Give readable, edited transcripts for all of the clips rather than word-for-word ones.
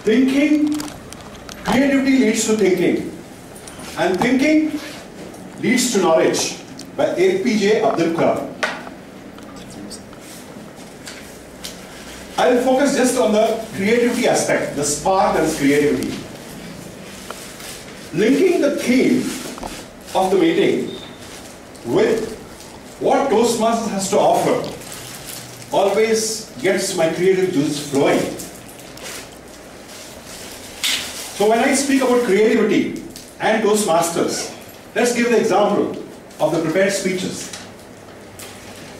Thinking, creativity leads to thinking, and thinking leads to knowledge, by APJ Abdul Kalam. I will focus just on the creativity aspect, the spark that is creativity. Linking the theme of the meeting with what Toastmasters has to offer always gets my creative juices flowing. So when I speak about creativity and Toastmasters, let's give the example of the prepared speeches.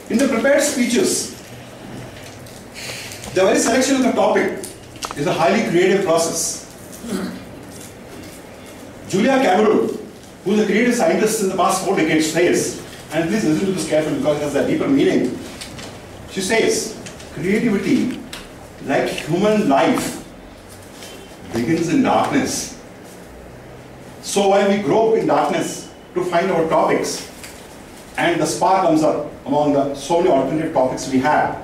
In the prepared speeches, the very selection of the topic is a highly creative process. Julia Cameron, who is a creative scientist in the past 4 decades, says, and please listen to this carefully because it has a deeper meaning. She says, creativity, like human life, begins in darkness. So while we grope in darkness to find our topics, and the spark comes up among the so many alternative topics we have,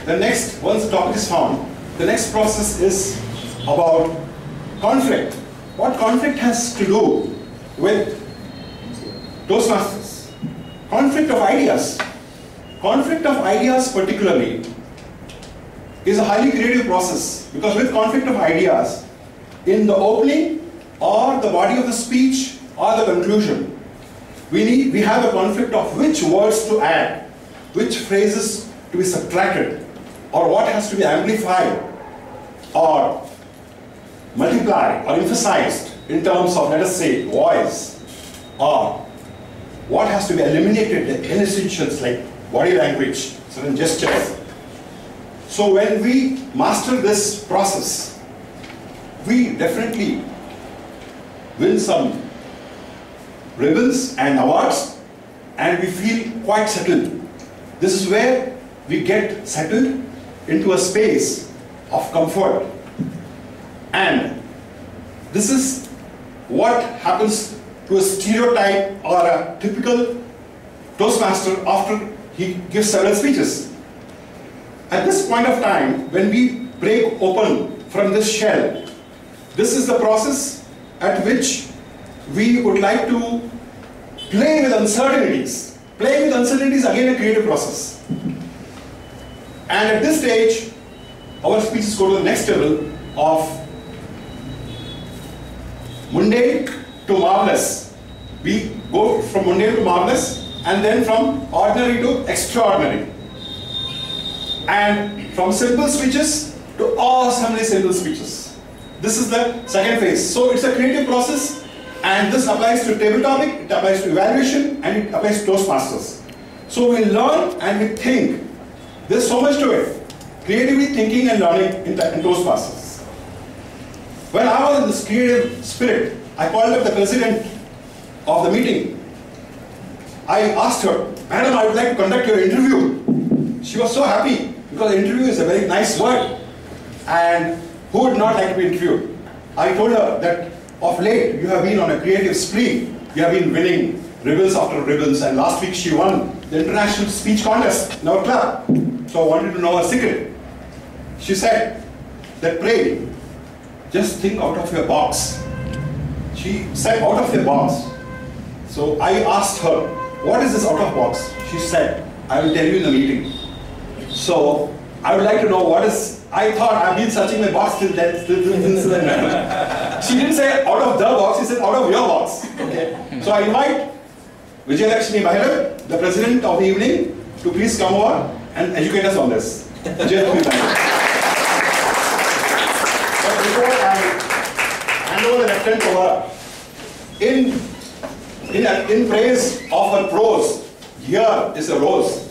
the next, once the topic is found, the next process is about conflict. What conflict has to do with Toastmasters? Conflict of ideas. Conflict of ideas particularly is a highly creative process, because with conflict of ideas, in the opening or the body of the speech or the conclusion, we have a conflict of which words to add, which phrases to be subtracted, or what has to be amplified or multiplied or emphasized in terms of, let us say, voice, or what has to be eliminated, the inessentials like body language, certain gestures. So when we master this process, we definitely win some ribbons and awards, and we feel quite settled. This is where we get settled into a space of comfort. And this is what happens to a stereotype or a typical Toastmaster after he gives several speeches. At this point of time, when we break open from this shell, this is the process at which we would like to play with uncertainties. Playing with uncertainties is again a creative process. And at this stage, our speeches go to the next level of mundane to marvelous. We go from mundane to marvelous, and then from ordinary to extraordinary. And from simple speeches to awesomely simple speeches. This is the second phase. So it's a creative process, and this applies to table topic, it applies to evaluation, and it applies to Toastmasters. So we learn and we think. There's so much to it. Creatively thinking and learning in Toastmasters. When I was in this creative spirit, I called up the president of the meeting. I asked her, "Madam, I would like to conduct your interview." She was so happy, because interview is a very nice word. And who would not like to be interviewed? I told her that of late you have been on a creative spree. You have been winning ribbons after ribbons, and last week she won the international speech contest in our club. So I wanted to know her secret. She said that, "Pray, just think out of your box." She said out of your box. So I asked her, "What is this out of box?" She said, "I will tell you in the meeting." So I would like to know what is. I thought I've been searching my box till then. She didn't say out of the box, she said out of your box. Okay. So I invite Vijay Lakshmi Bhairav, the president of the evening, to please come over and educate us on this. Vijay Lakshmi Bhairav. But before I hand over the lectern to her, in praise of her prose, here is a rose.